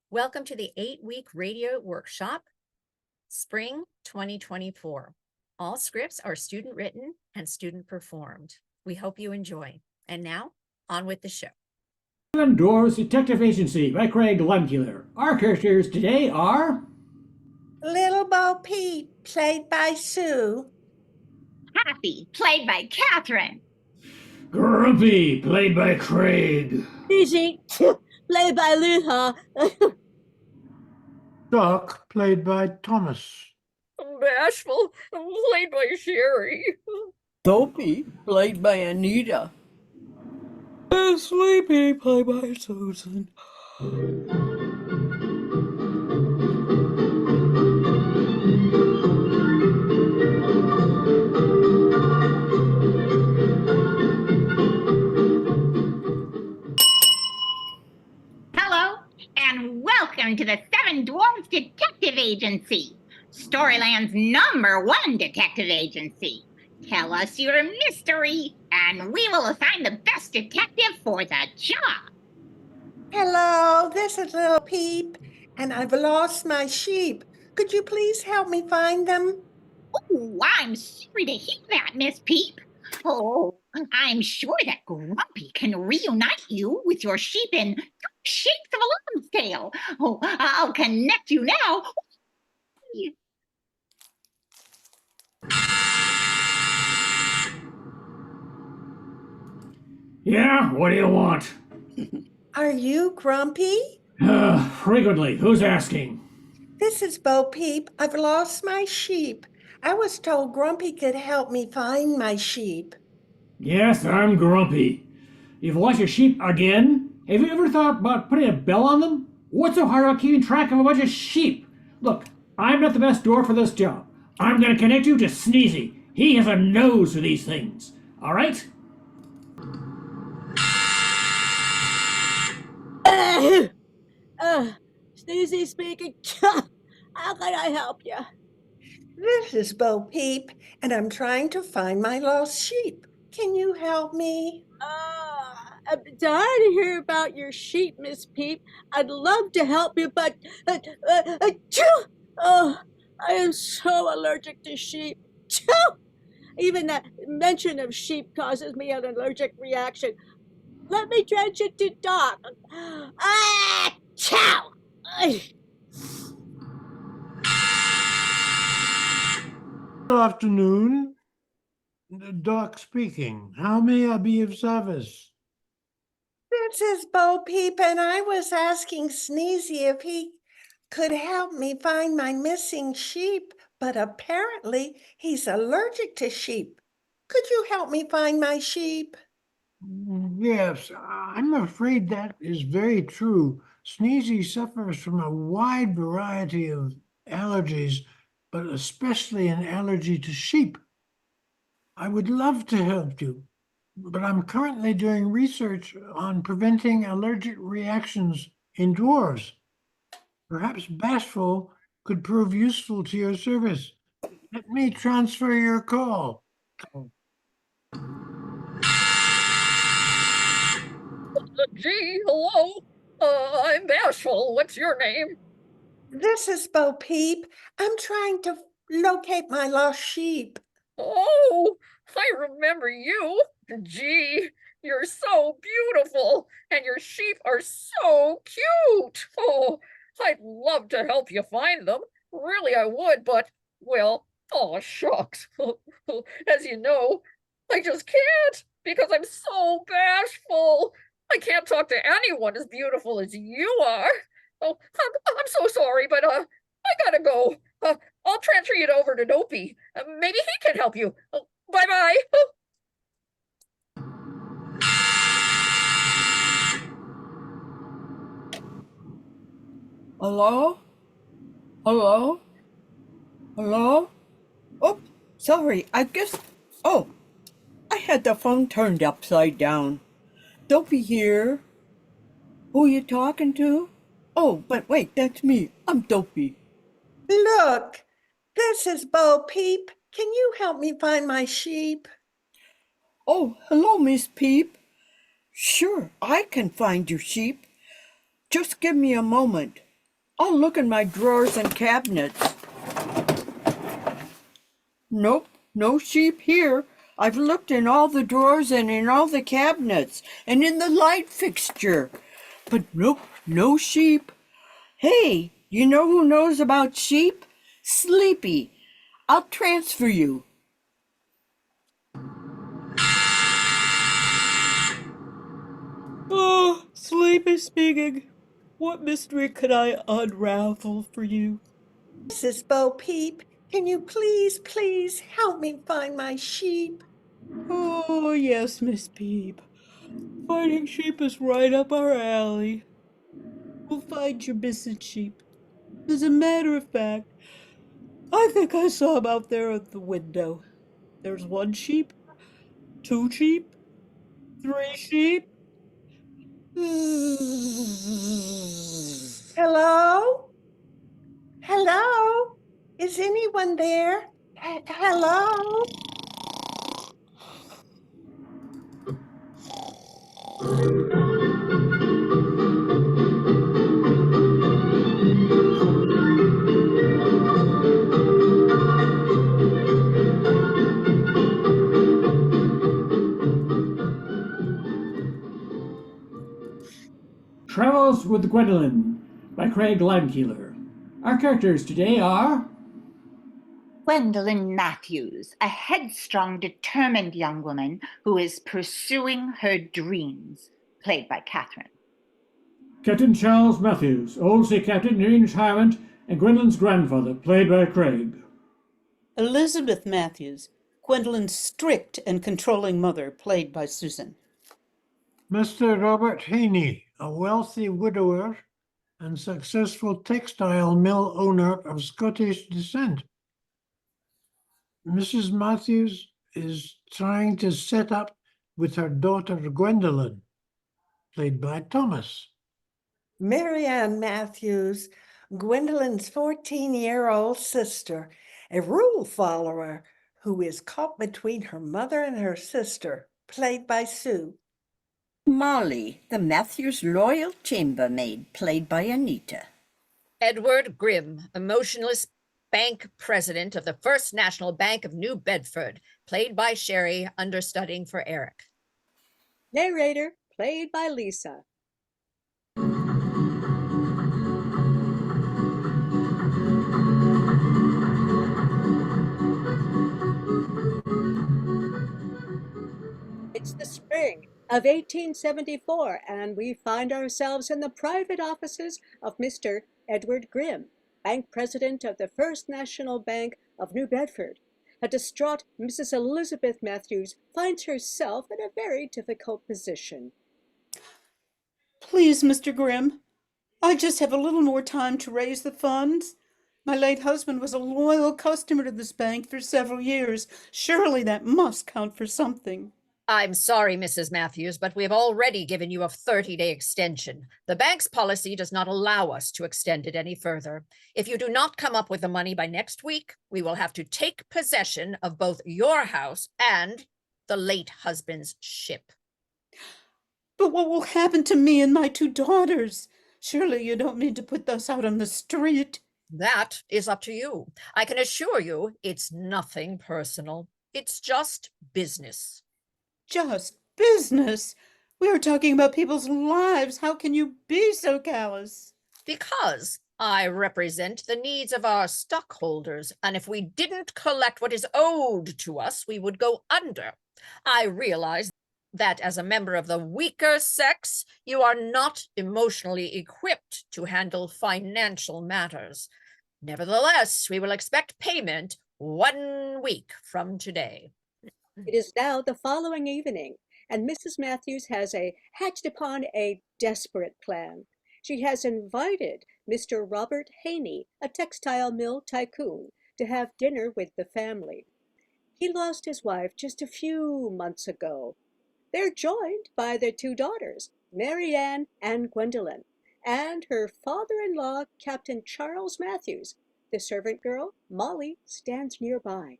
Welcome to the 8-week radio workshop, Spring 2024. All scripts are student written and student performed. We hope you enjoy. And now, on with the show. Dwarves Detective Agency by Leimkuehler. Our characters today are Little Bo Peep, played by Sue. Happy, played by Catherine. Grumpy, played by Craig. Easy, played by Luther. Doc, played by Thomas. Bashful, played by Sherri. Dopey, played by Anita. Sleepy, played by Susan. Hello, and welcome to the Seven Dwarves Detective Agency, Storyland's #1 detective agency. Tell us your mystery, and we will assign the best detective for the job. Hello, this is Little Peep, and I've lost my sheep. Could you please help me find them? Oh, I'm sorry to hear that, Miss Peep. Oh, I'm sure that Grumpy can reunite you with your sheep in shapes of a Lonsdale. Oh, I'll connect you now. Yeah, what do you want? Are you Grumpy? Frequently. Who's asking? This is Bo Peep. I've lost my sheep. I was told Grumpy could help me find my sheep. Yes, I'm Grumpy. You've lost your sheep again? Have you ever thought about putting a bell on them? What's so hard about keeping track of a bunch of sheep? Look, I'm not the best dwarf for this job. I'm going to connect you to Sneezy. He has a nose for these things. All right? Sneezy speaking. How can I help you? This is Bo Peep, and I'm trying to find my lost sheep. Can you help me? I'm sorry to hear about your sheep, Miss Peep. I'd love to help you, but I am so allergic to sheep. Even the mention of sheep causes me an allergic reaction. Let me drench it to Doc. Chow! Good afternoon. Doc speaking. How may I be of service? This is Bo Peep, and I was asking Sneezy if he could help me find my missing sheep, but apparently he's allergic to sheep. Could you help me find my sheep? Yes, I'm afraid that is very true. Sneezy suffers from a wide variety of allergies, but especially an allergy to sheep. I would love to help you, but I'm currently doing research on preventing allergic reactions in dwarves. Perhaps Bashful could prove useful to your service. Let me transfer your call. Gee, hello. I'm Bashful. What's your name? This is Bo Peep. I'm trying to locate my lost sheep. Oh, I remember you. Gee, you're so beautiful, and your sheep are so cute. Oh, I'd love to help you find them. Really, I would, but, well, oh, shucks. As you know, I just can't because I'm so bashful. I can't talk to anyone as beautiful as you are. Oh, I'm so sorry, but I gotta go. I'll transfer you over to Dopey. Maybe he can help you. Bye-bye. Hello? Hello? Hello? Oh, sorry, I guess... Oh, I had the phone turned upside down. Dopey here. Who you talking to? Oh, but wait, that's me. I'm Dopey. Look, this is Bo Peep. Can you help me find my sheep? Oh, hello, Miss Peep. Sure, I can find your sheep. Just give me a moment. I'll look in my drawers and cabinets. Nope, no sheep here. I've looked in all the drawers and in all the cabinets and in the light fixture. But nope, no sheep. Hey, you know who knows about sheep? Sleepy. I'll transfer you. Oh, Sleepy speaking. What mystery could I unravel for you? Mrs. Bo Peep, can you please help me find my sheep? Oh, yes, Miss Peep. Finding sheep is right up our alley. We'll find your missing sheep. As a matter of fact, I think I saw him out there at the window. There's one sheep, two sheep, three sheep. Hello? Hello? Is anyone there? Hello? Travels with Gwendolyn by Craig Leimkuehler. Our characters today are Gwendolyn Matthews, a headstrong, determined young woman who is pursuing her dreams, played by Catherine. Captain Charles Matthews, old sea captain nearing retirement, and Gwendolyn's grandfather, played by Craig. Elizabeth Matthews, Gwendolyn's strict and controlling mother, played by Susan. Mr. Robert Haney, a wealthy widower and successful textile mill owner of Scottish descent. Mrs. Matthews is trying to set up with her daughter Gwendolyn, played by Thomas. Marianne Matthews, Gwendolyn's 14-year-old sister, a rule follower who is caught between her mother and her sister, played by Sue. Molly, the Matthews loyal chambermaid, played by Anita. Edward Grimm, emotionless bank president of the First National Bank of New Bedford, played by Sherri, understudying for Eric. Narrator, played by Lisa. It's the spring of 1874, and we find ourselves in the private offices of Mr. Edward Grimm, bank president of the First National Bank of New Bedford. A distraught Mrs. Elizabeth Matthews finds herself in a very difficult position. Please, Mr. Grimm, I just have a little more time to raise the funds. My late husband was a loyal customer to this bank for several years. Surely that must count for something. I'm sorry, Mrs. Matthews, but we have already given you a 30-day extension. The bank's policy does not allow us to extend it any further. If you do not come up with the money by next week, we will have to take possession of both your house and the late husband's ship. But what will happen to me and my two daughters? Surely you don't mean to put us out on the street. That is up to you. I can assure you it's nothing personal. It's just business. Just business? We are talking about people's lives. How can you be so callous? Because I represent the needs of our stockholders, and if we didn't collect what is owed to us, we would go under. I realize that as a member of the weaker sex, you are not emotionally equipped to handle financial matters. Nevertheless, we will expect payment 1 week from today. It is now the following evening, and Mrs. Matthews has hatched upon a desperate plan. She has invited Mr. Robert Haney, a textile mill tycoon, to have dinner with the family. He lost his wife just a few months ago. They're joined by their two daughters, Marianne and Gwendolyn, and her father-in-law, Captain Charles Matthews. The servant girl, Molly, stands nearby.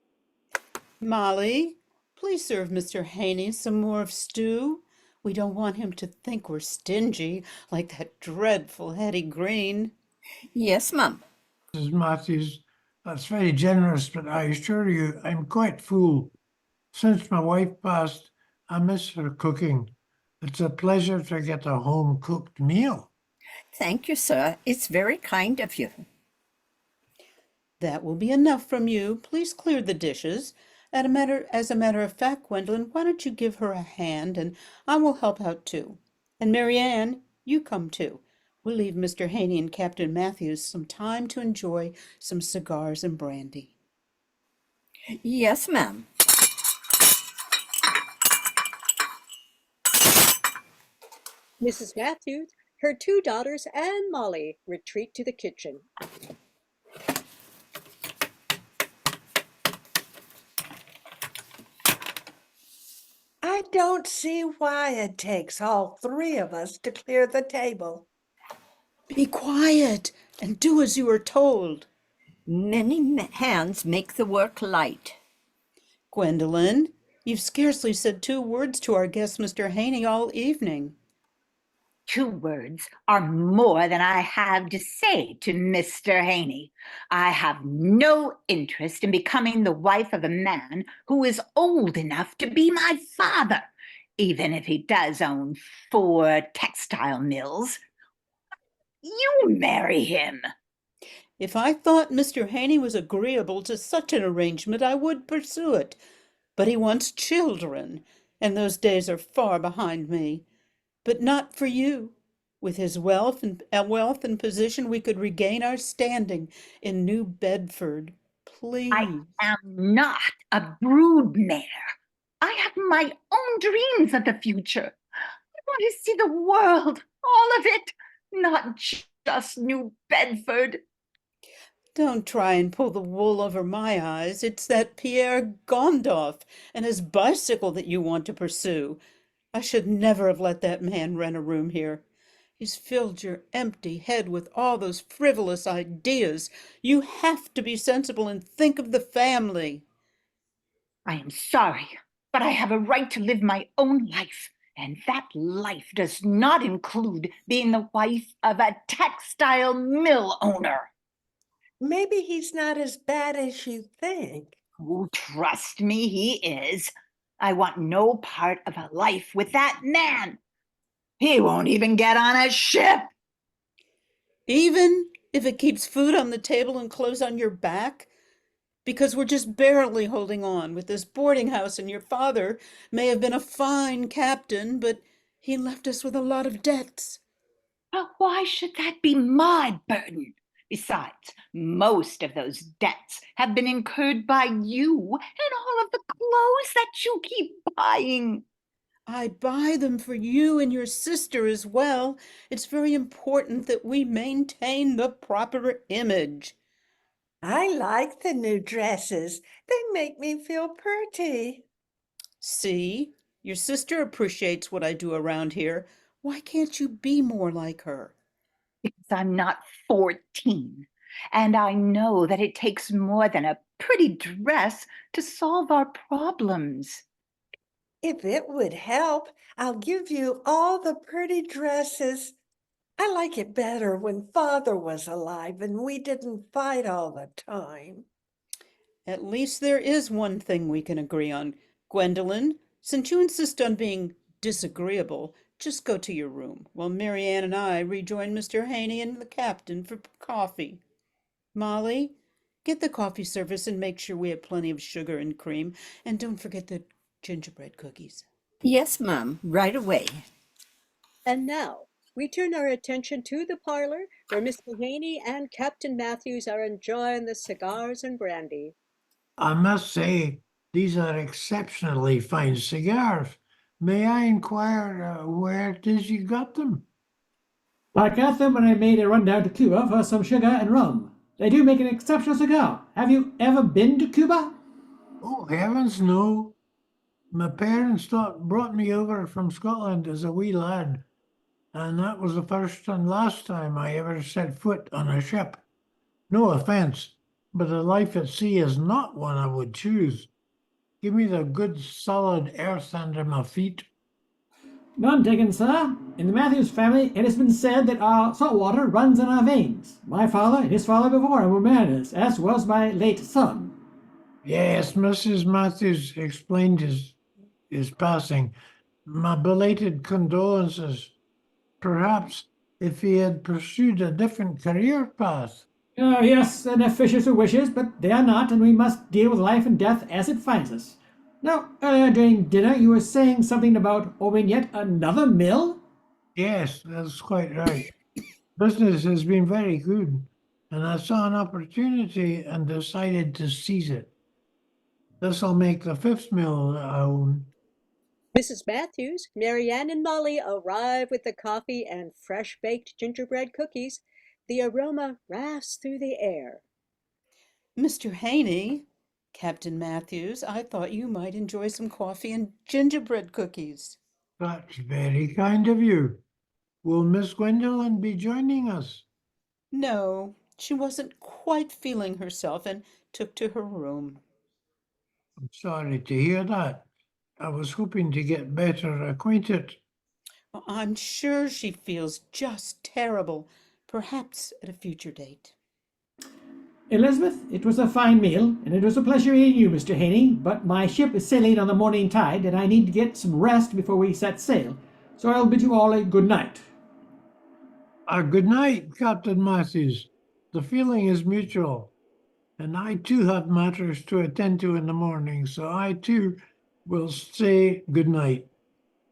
Molly, please serve Mr. Haney some more of stew. We don't want him to think we're stingy, like that dreadful Hetty Green. Yes, ma'am. Mrs. Matthews. That's very generous, but I assure you I'm quite full. Since my wife passed, I miss her cooking. It's a pleasure to get a home-cooked meal. Thank you, sir. It's very kind of you. That will be enough from you. Please clear the dishes. As a matter of fact, Gwendolyn, why don't you give her a hand and I will help out too. And Marianne, you come too. We'll leave Mr. Haney and Captain Matthews some time to enjoy some cigars and brandy. Yes, ma'am. Mrs. Matthews, her two daughters, and Molly retreat to the kitchen. I don't see why it takes all three of us to clear the table. Be quiet and do as you are told. Many hands make the work light. Gwendolyn, you've scarcely said 2 words to our guest, Mr. Haney, all evening. 2 words are more than I have to say to Mr. Haney. I have no interest in becoming the wife of a man who is old enough to be my father, even if he does own 4 textile mills. You marry him. If I thought Mr. Haney was agreeable to such an arrangement, I would pursue it. But he wants children, and those days are far behind me. But not for you. With his wealth and position, we could regain our standing in New Bedford. Please. I am not a broodmare. I have my own dreams of the future. I want to see the world, all of it, not just New Bedford. Don't try and pull the wool over my eyes. It's that Pierre Gondoff and his bicycle that you want to pursue. I should never have let that man rent a room here. He's filled your empty head with all those frivolous ideas. You have to be sensible and think of the family. I am sorry, but I have a right to live my own life, and that life does not include being the wife of a textile mill owner. Maybe he's not as bad as you think. Oh, trust me, he is. I want no part of a life with that man. He won't even get on a ship. Even if it keeps food on the table and clothes on your back? Because we're just barely holding on with this boarding house, and your father may have been a fine captain, but he left us with a lot of debts. But why should that be my burden? Besides, most of those debts have been incurred by you and all of the clothes that you keep buying. I buy them for you and your sister as well. It's very important that we maintain the proper image. I like the new dresses. They make me feel pretty. See, your sister appreciates what I do around here. Why can't you be more like her? Because I'm not 14, and I know that it takes more than a pretty dress to solve our problems. If it would help, I'll give you all the pretty dresses. I like it better when Father was alive and we didn't fight all the time. At least there is one thing we can agree on. Gwendolyn, since you insist on being disagreeable, just go to your room while Marianne and I rejoin Mr. Haney and the captain for coffee. Molly, get the coffee service and make sure we have plenty of sugar and cream. And don't forget the gingerbread cookies. Yes, ma'am, right away. And now, we turn our attention to the parlor where Mr. Haney and Captain Matthews are enjoying the cigars and brandy. I must say, these are exceptionally fine cigars. May I inquire where it is you got them? I got them when I made a run down to Cuba for some sugar and rum. They do make an exceptional cigar. Have you ever been to Cuba? Oh, heavens, no. My parents brought me over from Scotland as a wee lad, and that was the first and last time I ever set foot on a ship. No offense, but a life at sea is not one I would choose. Give me the good solid earth under my feet. None taken, sir. In the Matthews family, it has been said that our salt water runs in our veins. My father and his father before him were mariners, as was my late son. Yes, Mrs. Matthews explained his passing. My belated condolences. Perhaps if he had pursued a different career path. Oh, yes, and officious are wishes, but they are not, and we must deal with life and death as it finds us. Now, earlier during dinner, you were saying something about opening yet another mill? Yes, that's quite right. Business has been very good, and I saw an opportunity and decided to seize it. This will make the fifth mill I own. Mrs. Matthews, Marianne, and Molly arrive with the coffee and fresh-baked gingerbread cookies. The aroma wafts through the air. Mr. Haney, Captain Matthews, I thought you might enjoy some coffee and gingerbread cookies. That's very kind of you. Will Miss Gwendolyn be joining us? No, she wasn't quite feeling herself and took to her room. I'm sorry to hear that. I was hoping to get better acquainted. I'm sure she feels just terrible, perhaps at a future date. Elizabeth, it was a fine meal, and it was a pleasure eating you, Mr. Haney, but my ship is sailing on the morning tide, and I need to get some rest before we set sail. So I'll bid you all a good night. Good night, Captain Matthews. The feeling is mutual, and I too have matters to attend to in the morning, so I too will say good night.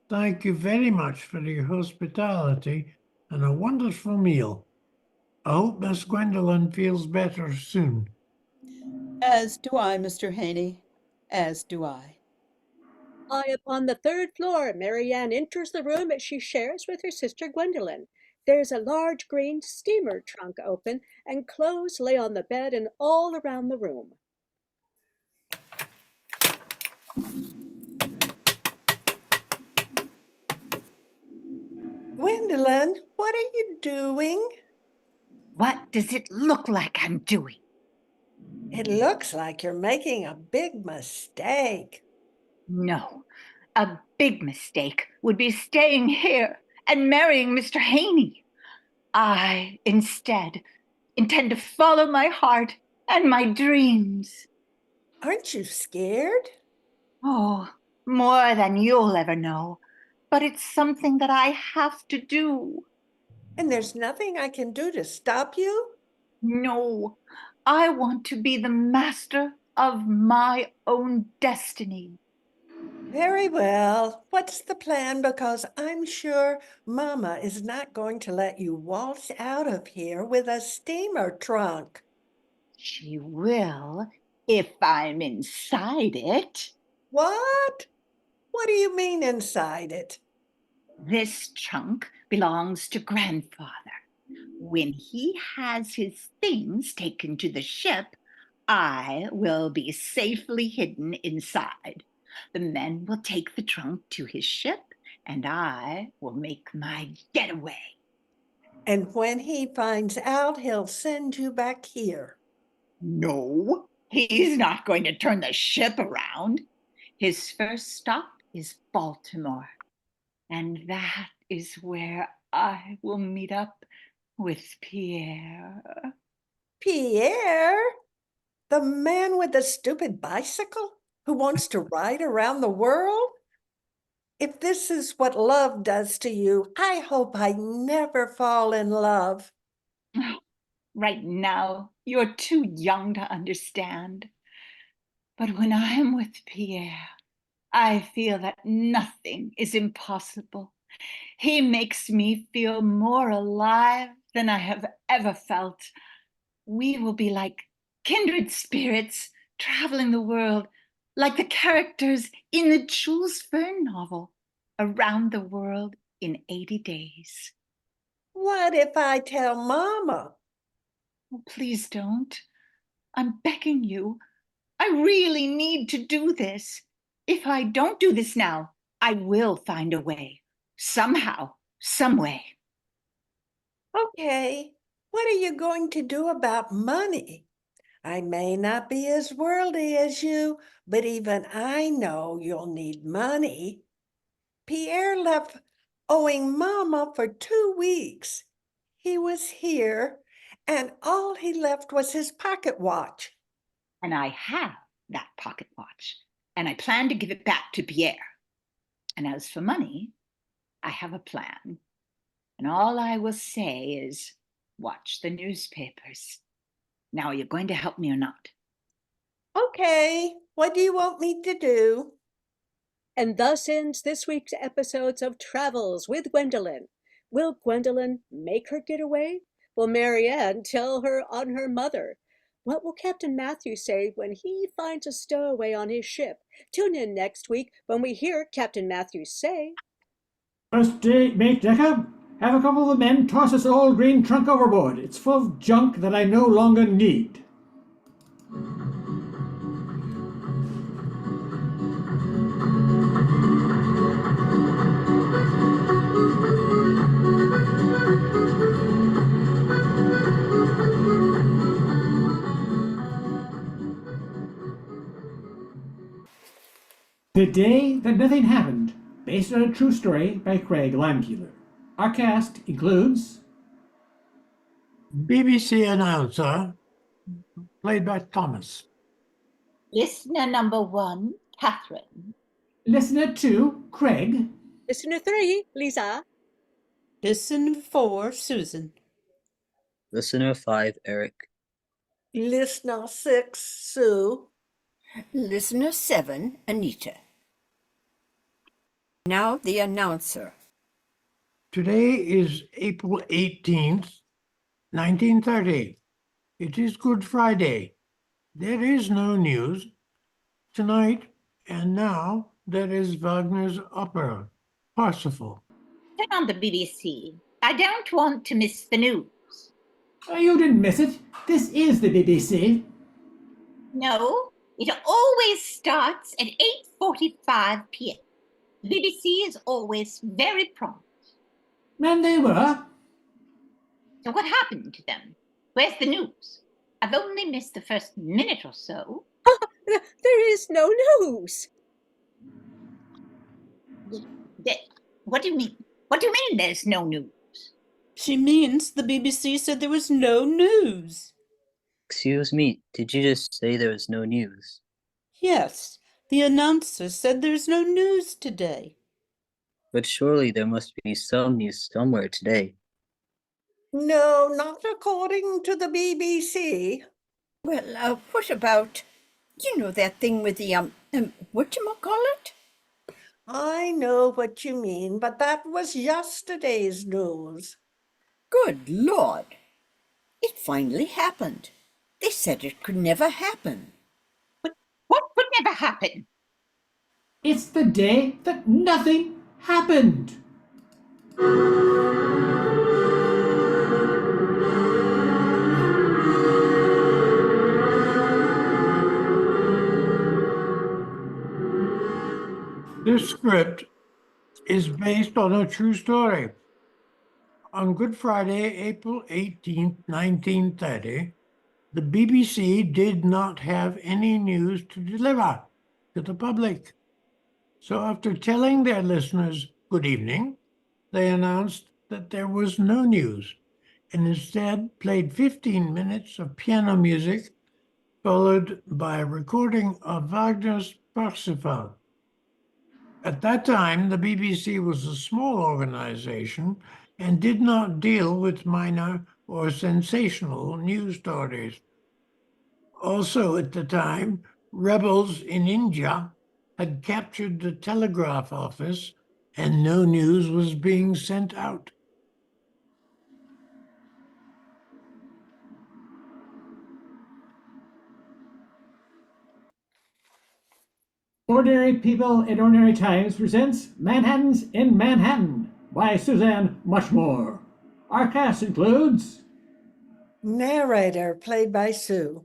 Thank you very much for your hospitality and a wonderful meal. I hope Miss Gwendolyn feels better soon. As do I, Mr. Haney, as do I. High upon the third floor, Marianne enters the room that she shares with her sister Gwendolyn. There's a large green steamer trunk open, and clothes lay on the bed and all around the room. Gwendolyn, what are you doing? What does it look like I'm doing? It looks like you're making a big mistake. No, a big mistake would be staying here and marrying Mr. Haney. I, instead, intend to follow my heart and my dreams. Aren't you scared? Oh, more than you'll ever know. But it's something that I have to do. And there's nothing I can do to stop you? No, I want to be the master of my own destiny. Very well. What's the plan? Because I'm sure Mama is not going to let you waltz out of here with a steamer trunk. She will if I'm inside it. What? What do you mean inside it? This trunk belongs to Grandfather. When he has his things taken to the ship, I will be safely hidden inside. The men will take the trunk to his ship, and I will make my getaway. And when he finds out, he'll send you back here. No, he's not going to turn the ship around. His first stop is Baltimore, and that is where I will meet up with Pierre. Pierre? The man with the stupid bicycle who wants to ride around the world? If this is what love does to you, I hope I never fall in love. Right now, you're too young to understand. But when I am with Pierre, I feel that nothing is impossible. He makes me feel more alive than I have ever felt. We will be like kindred spirits traveling the world, like the characters in the Jules Verne novel, Around the World in 80 Days. What if I tell Mama? Oh, please don't. I'm begging you. I really need to do this. If I don't do this now, I will find a way. Somehow, some way. Okay, what are you going to do about money? I may not be as worldly as you, but even I know you'll need money. Pierre left owing Mama for 2 weeks. He was here, and all he left was his pocket watch. And I have that pocket watch, and I plan to give it back to Pierre. And as for money, I have a plan. And all I will say is, watch the newspapers. Now, are you going to help me or not? Okay, what do you want me to do? And thus ends this week's episodes of Travels with Gwendolyn. Will Gwendolyn make her getaway? Will Marianne tell her on her mother? What will Captain Matthew say when he finds a stowaway on his ship? Tune in next week when we hear Captain Matthew say, First mate Jacob, have a couple of the men toss this old green trunk overboard. It's full of junk that I no longer need. The Day That Nothing Happened, based on a true story by Craig Leimkuehler. Our cast includes BBC announcer, played by Thomas. Listener number 1, Catherine. Listener 2, Craig. Listener 3, Lisa. Listen 4, Susan. Listener 5, Eric. Listener 6, Sue. Listener 7, Anita. Now the announcer. Today is April 18th, 1930. It is Good Friday. There is no news. Tonight and now there is Wagner's opera, Parsifal. Turn on the BBC. I don't want to miss the news. Oh, you didn't miss it. This is the BBC. No, it always starts at 8:45 p.m. The BBC is always very prompt. And they were. So what happened to them? Where's the news? I've only missed the first minute or so. There is no news. What do you mean? What do you mean there's no news? She means the BBC said there was no news. Excuse me, did you just say there was no news? Yes, the announcer said there's no news today. But surely there must be some news somewhere today. No, not according to the BBC. Well, what about, that thing with the, whatchamacallit? I know what you mean, but that was yesterday's news. Good Lord. It finally happened. They said it could never happen. But what could never happen? It's the day that nothing happened. This script is based on a true story. On Good Friday, April 18th, 1930, the BBC did not have any news to deliver to the public. So after telling their listeners good evening, they announced that there was no news and instead played 15 minutes of piano music, followed by a recording of Wagner's Parsifal. At that time, the BBC was a small organization and did not deal with minor or sensational news stories. Also at the time, rebels in India had captured the telegraph office and no news was being sent out. Ordinary People in Ordinary Times presents Manhattans in Manhattan by Suzanne Muchmore. Our cast includes Narrator, played by Sue.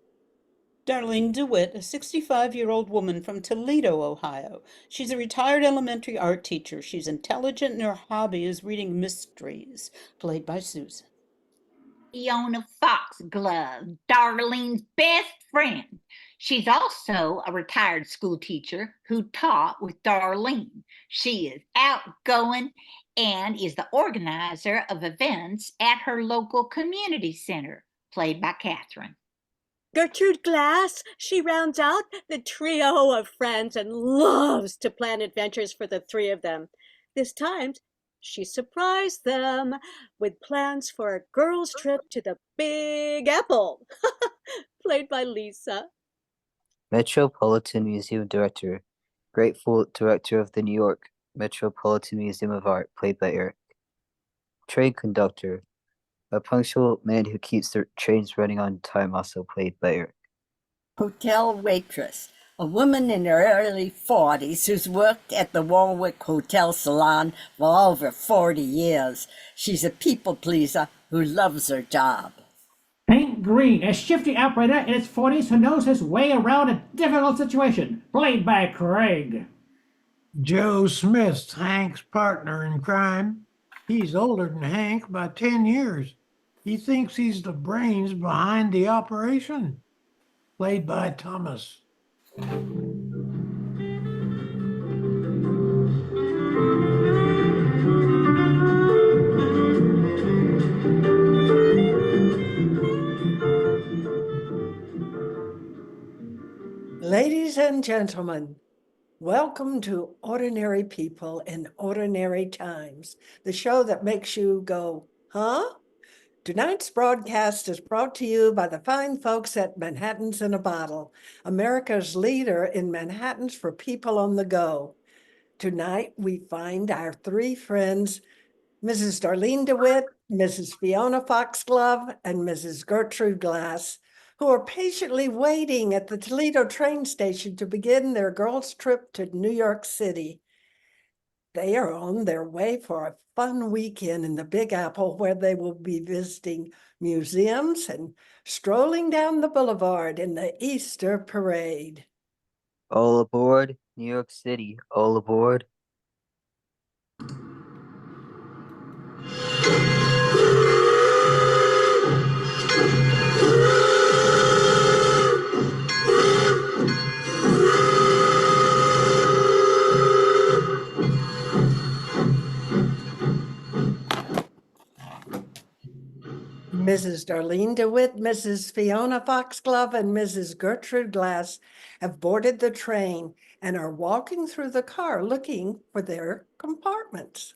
Darlene DeWitt, a 65-year-old woman from Toledo, Ohio. She's a retired elementary art teacher. She's intelligent and her hobby is reading mysteries, played by Susan. Fiona Foxglove, Darlene's best friend. She's also a retired school teacher who taught with Darlene. She is outgoing and is the organizer of events at her local community center, played by Catherine. Gertrude Glass, she rounds out the trio of friends and loves to plan adventures for the three of them. This time, she surprised them with plans for a girls' trip to the Big Apple, played by Lisa. Metropolitan Museum Director, grateful director of the New York Metropolitan Museum of Art, played by Eric. Train conductor, a punctual man who keeps the trains running on time, also played by Eric. Hotel waitress, a woman in her early 40s who's worked at the Warwick Hotel Salon for over 40 years. She's a people pleaser who loves her job. Hank Green, a shifty operator in his 40s who knows his way around a difficult situation, played by Craig. Joe Smith's Hank's partner in crime. He's older than Hank by 10 years. He thinks he's the brains behind the operation. Played by Thomas. Ladies and gentlemen, welcome to Ordinary People in Ordinary Times, the show that makes you go, huh? Tonight's broadcast is brought to you by the fine folks at Manhattan's in a Bottle, America's leader in Manhattans for people on the go. Tonight, we find our three friends, Mrs. Darlene DeWitt, Mrs. Fiona Foxglove, and Mrs. Gertrude Glass, who are patiently waiting at the Toledo train station to begin their girls' trip to New York City. They are on their way for a fun weekend in the Big Apple, where they will be visiting museums and strolling down the boulevard in the Easter parade. All aboard, New York City, all aboard. Mrs. Darlene DeWitt, Mrs. Fiona Foxglove, and Mrs. Gertrude Glass have boarded the train and are walking through the car looking for their compartments.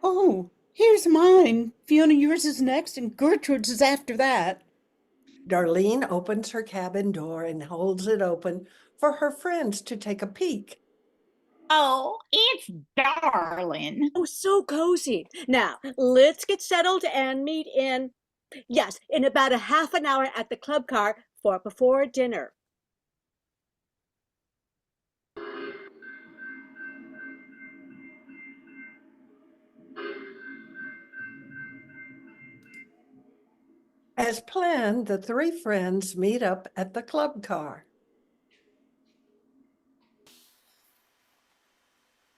Oh, here's mine. Fiona, yours is next, and Gertrude's is after that. Darlene opens her cabin door and holds it open for her friends to take a peek. Oh, it's darling. Oh, so cozy. Now, let's get settled and meet in about a half an hour at the club car for before dinner. As planned, the three friends meet up at the club car.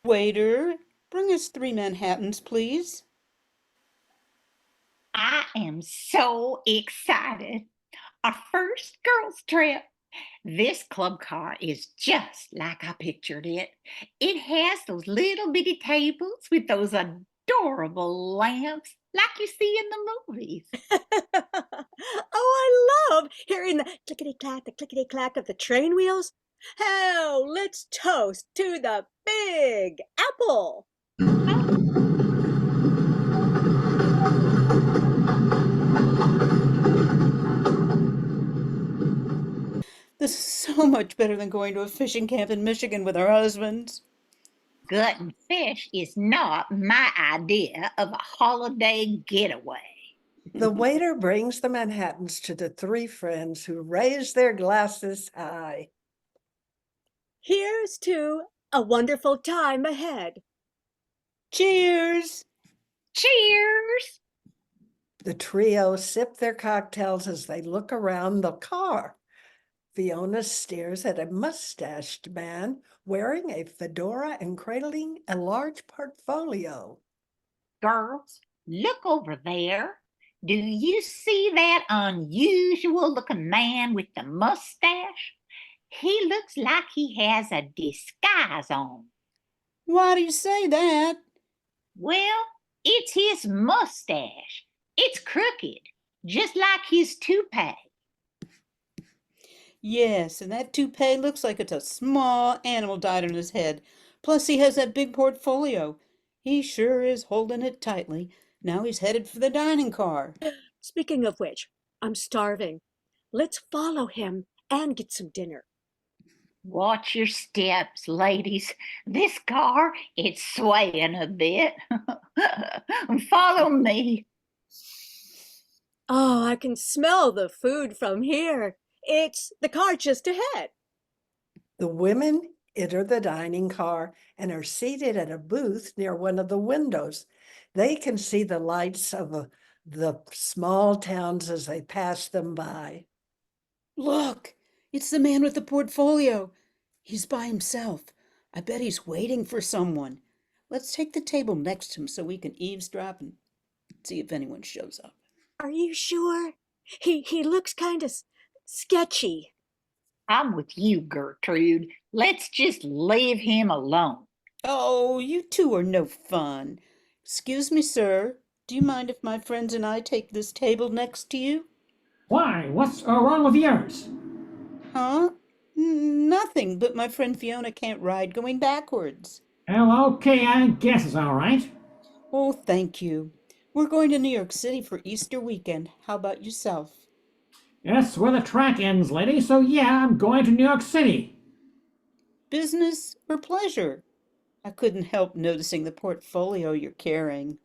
Waiter, bring us 3 Manhattans, please. I am so excited. Our first girls' trip. This club car is just like I pictured it. It has those little bitty tables with those adorable lamps like you see in the movies. Oh, I love hearing the clickety-clack of the train wheels. Oh, let's toast to the Big Apple. This is so much better than going to a fishing camp in Michigan with our husbands. Gutting fish is not my idea of a holiday getaway. The waiter brings the Manhattans to the three friends, who raise their glasses high. Here's to a wonderful time ahead. Cheers! Cheers! The trio sip their cocktails as they look around the car. Fiona stares at a mustached man wearing a fedora and cradling a large portfolio. Girls, look over there. Do you see that unusual looking man with the mustache? He looks like he has a disguise on. Why do you say that? Well, it's his mustache. It's crooked, just like his toupee. Yes, and that toupee looks like it's a small animal died on his head. Plus, he has that big portfolio. He sure is holding it tightly. Now he's headed for the dining car. Speaking of which, I'm starving. Let's follow him and get some dinner. Watch your steps, ladies. This car, it's swaying a bit. Follow me. Oh, I can smell the food from here. It's the car just ahead. The women enter the dining car and are seated at a booth near one of the windows. They can see the lights of the small towns as they pass them by. Look, it's the man with the portfolio. He's by himself. I bet he's waiting for someone. Let's take the table next to him so we can eavesdrop and see if anyone shows up. Are you sure? He looks kind of sketchy. I'm with you, Gertrude. Let's just leave him alone. Oh, you two are no fun. Excuse me, sir. Do you mind if my friends and I take this table next to you? Why? What's wrong with yours? Huh? Nothing, but my friend Fiona can't ride going backwards. Well, okay, I guess it's all right. Oh, thank you. We're going to New York City for Easter weekend. How about yourself? That's where the track ends, lady, so yeah, I'm going to New York City. Business or pleasure? I couldn't help noticing the portfolio you're carrying.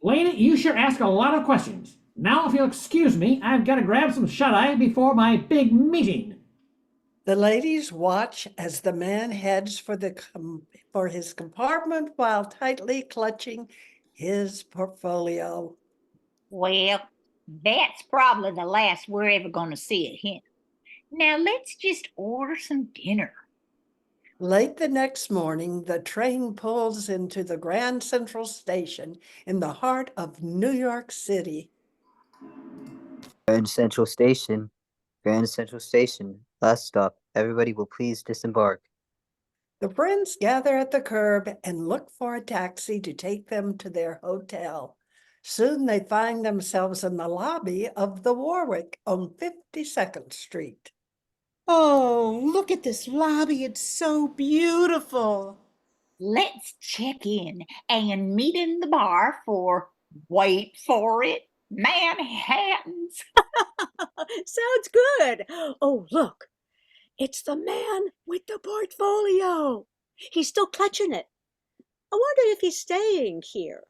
Lady, you sure ask a lot of questions. Now, if you'll excuse me, I've got to grab some shut-eye before my big meeting. The ladies watch as the man heads for his compartment while tightly clutching his portfolio. Well, that's probably the last we're ever going to see of him. Now let's just order some dinner. Late the next morning, the train pulls into the Grand Central Station in the heart of New York City. Grand Central Station. Grand Central Station. Last stop. Everybody will please disembark. The friends gather at the curb and look for a taxi to take them to their hotel. Soon they find themselves in the lobby of the Warwick on 52nd Street. Oh, look at this lobby. It's so beautiful. Let's check in and meet in the bar for, wait for it, Manhattans. Sounds good. Oh, look. It's the man with the portfolio. He's still clutching it. I wonder if he's staying here.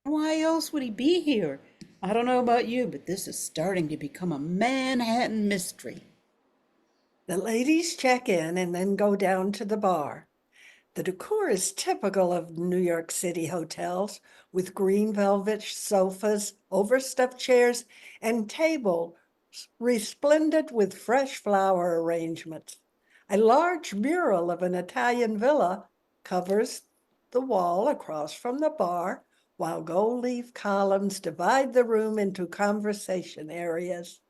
Why else would he be here? I don't know about you, but this is starting to become a Manhattan mystery. The ladies check in and then go down to the bar. The decor is typical of New York City hotels, with green velvet sofas, overstuffed chairs, and tables resplendent with fresh flower arrangements. A large mural of an Italian villa covers the wall across from the bar, while gold leaf columns divide the room into conversation areas.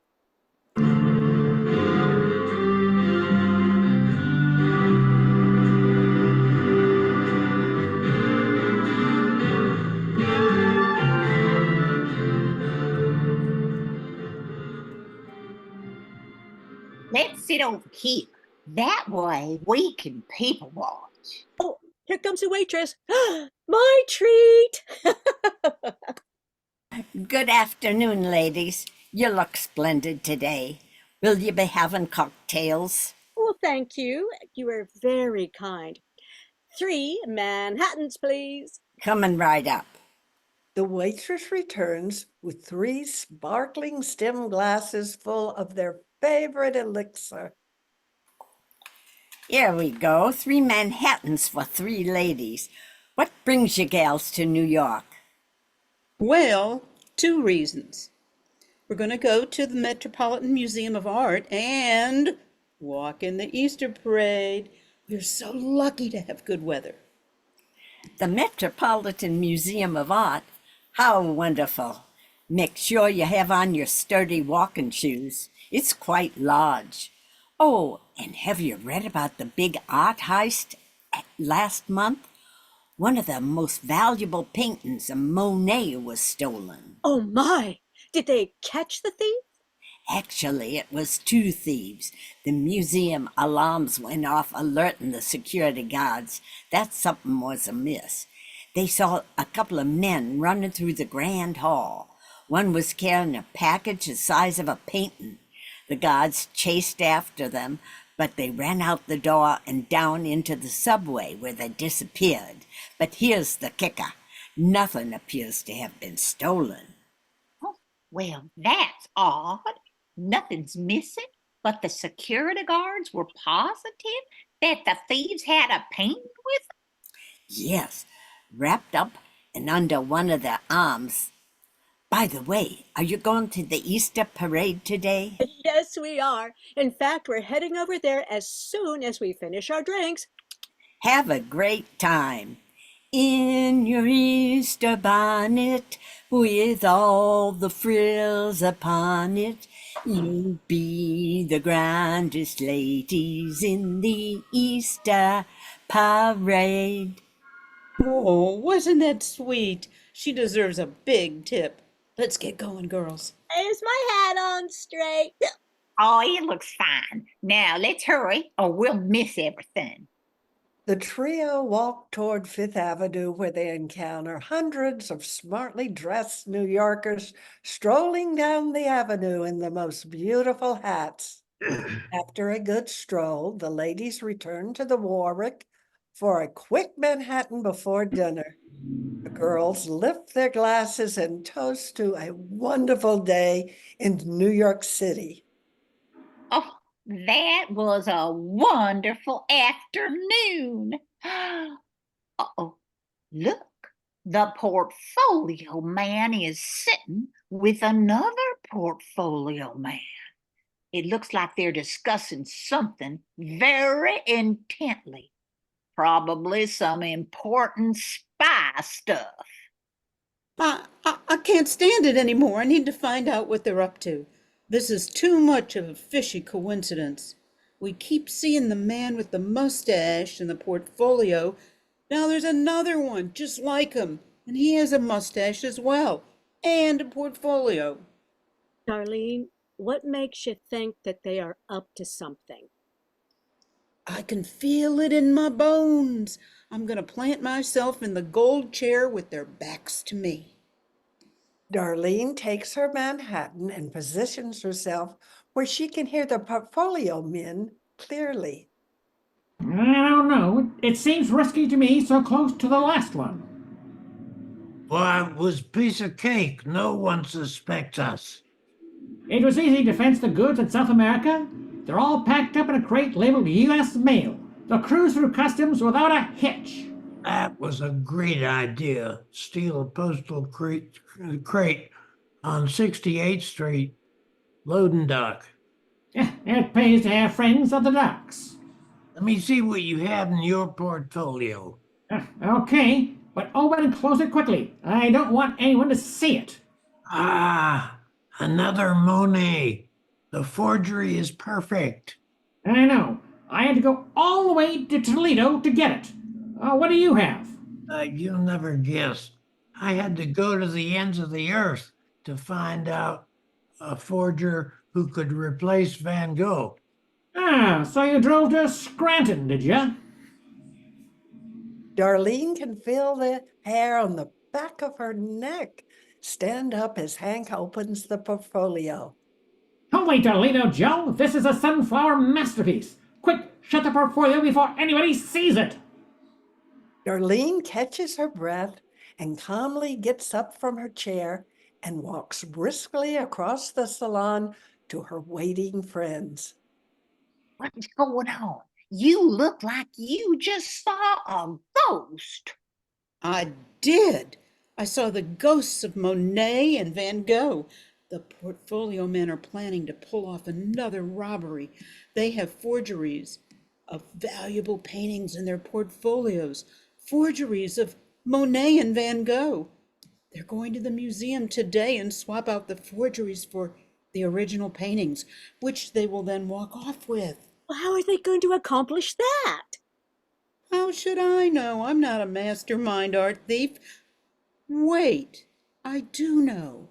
Let's sit over here. That way we can people watch. Oh, here comes the waitress. My treat. Good afternoon, ladies. You look splendid today. Will you be having cocktails? Well, thank you. You are very kind. 3 Manhattans, please. Coming right up. The waitress returns with 3 sparkling stem glasses full of their favorite elixir. Here we go. 3 Manhattans for 3 ladies. What brings you gals to New York? Well, 2 reasons. We're going to go to the Metropolitan Museum of Art and walk in the Easter parade. We're so lucky to have good weather. The Metropolitan Museum of Art? How wonderful. Make sure you have on your sturdy walking shoes. It's quite large. Oh, and have you read about the big art heist last month? One of the most valuable paintings of Monet was stolen. Oh my! Did they catch the thief? Actually, it was two thieves. The museum alarms went off, alerting the security guards that something was amiss. They saw a couple of men running through the grand hall. One was carrying a package the size of a painting. The guards chased after them, but they ran out the door and down into the subway where they disappeared. But here's the kicker. Nothing appears to have been stolen. Oh, well, that's odd. Nothing's missing, but the security guards were positive that the thieves had a painting with them? Yes, wrapped up and under one of their arms. By the way, are you going to the Easter parade today? Yes, we are. In fact, we're heading over there as soon as we finish our drinks. Have a great time. In your Easter bonnet, with all the frills upon it, you'll be the grandest ladies in the Easter parade. Oh, wasn't that sweet? She deserves a big tip. Let's get going, girls. Is my hat on straight? Oh, it looks fine. Now let's hurry or we'll miss everything. The trio walk toward Fifth Avenue, where they encounter hundreds of smartly dressed New Yorkers strolling down the avenue in the most beautiful hats. After a good stroll, the ladies return to the Warwick for a quick Manhattan before dinner. The girls lift their glasses and toast to a wonderful day in New York City. Oh, that was a wonderful afternoon. Uh-oh, look, the portfolio man is sitting with another portfolio man. It looks like they're discussing something very intently, probably some important spy stuff. I can't stand it anymore. I need to find out what they're up to. This is too much of a fishy coincidence. We keep seeing the man with the mustache in the portfolio. Now there's another one just like him, and he has a mustache as well, and a portfolio. Darlene, what makes you think that they are up to something? I can feel it in my bones. I'm going to plant myself in the gold chair with their backs to me. Darlene takes her Manhattan and positions herself where she can hear the portfolio men clearly. I don't know. It seems risky to me so close to the last one. Why, it was a piece of cake. No one suspects us. It was easy to fence the goods in South America. They're all packed up in a crate labeled U.S. Mail. They'll cruise through customs without a hitch. That was a great idea. Steal a postal crate on 68th Street, loading dock. It pays to have friends at the docks. Let me see what you have in your portfolio. Okay, but open and close it quickly. I don't want anyone to see it. Ah, another Monet. The forgery is perfect. I know. I had to go all the way to Toledo to get it. What do you have? You'll never guess. I had to go to the ends of the earth to find out a forger who could replace Van Gogh. Ah, so you drove to Scranton, did you? Darlene can feel the hair on the back of her neck stand up as Hank opens the portfolio. Holy Toledo, Joe! This is a sunflower masterpiece. Quick, shut the portfolio before anybody sees it. Darlene catches her breath and calmly gets up from her chair and walks briskly across the salon to her waiting friends. What's going on? You look like you just saw a ghost. I did. I saw the ghosts of Monet and Van Gogh. The portfolio men are planning to pull off another robbery. They have forgeries of valuable paintings in their portfolios, forgeries of Monet and Van Gogh. They're going to the museum today and swap out the forgeries for the original paintings, which they will then walk off with. Well, how are they going to accomplish that? How should I know? I'm not a mastermind art thief. Wait, I do know.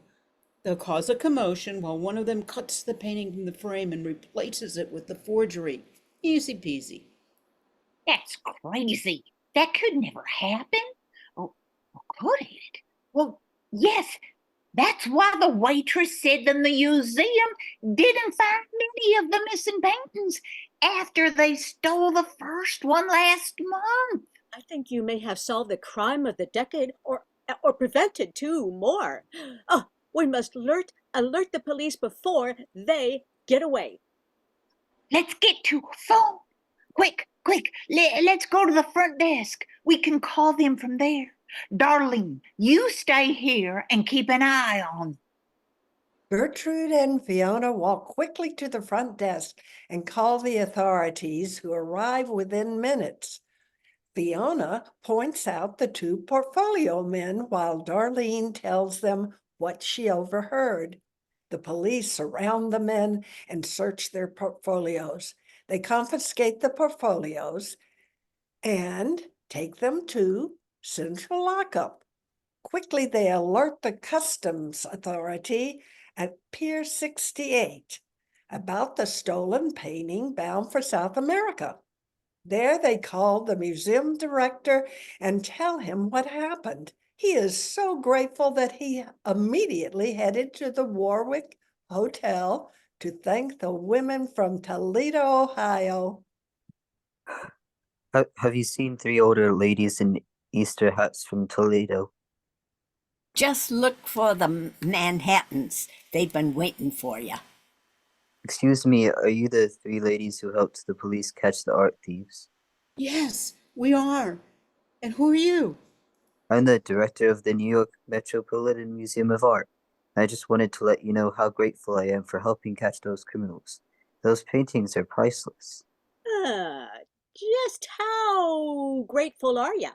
They'll cause a commotion while one of them cuts the painting from the frame and replaces it with the forgery. Easy peasy. That's crazy. That could never happen. Or could it? Well, yes, that's why the waitress said the museum didn't find many of the missing paintings after they stole the first one last month. I think you may have solved the crime of the decade or prevented two more. Oh, we must alert the police before they get away. Let's get to a phone. Quick, let's go to the front desk. We can call them from there. Darlene, you stay here and keep an eye on. Gertrude and Fiona walk quickly to the front desk and call the authorities, who arrive within minutes. Fiona points out the two portfolio men while Darlene tells them what she overheard. The police surround the men and search their portfolios. They confiscate the portfolios and take them to central lockup. Quickly, they alert the customs authority at Pier 68 about the stolen painting bound for South America. There they call the museum director and tell him what happened. He is so grateful that he immediately headed to the Warwick Hotel to thank the women from Toledo, Ohio. Have you seen three older ladies in Easter hats from Toledo? Just look for the Manhattans. They've been waiting for you. Excuse me, are you the three ladies who helped the police catch the art thieves? Yes, we are. And who are you? I'm the director of the New York Metropolitan Museum of Art. I just wanted to let you know how grateful I am for helping catch those criminals. Those paintings are priceless. Just how grateful are you?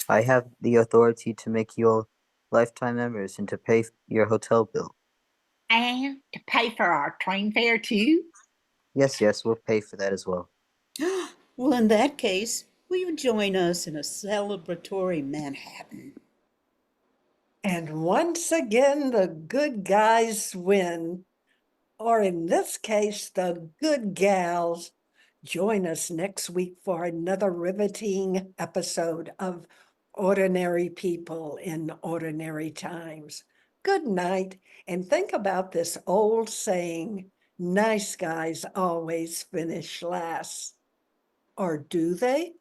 I have the authority to make you all lifetime members and to pay your hotel bill. And to pay for our train fare too? Yes, we'll pay for that as well. Well, in that case, will you join us in a celebratory Manhattan? And once again, the good guys win. Or in this case, the good gals. Join us next week for another riveting episode of Ordinary People in Ordinary Times. Good night, and think about this old saying, nice guys always finish last. Or do they?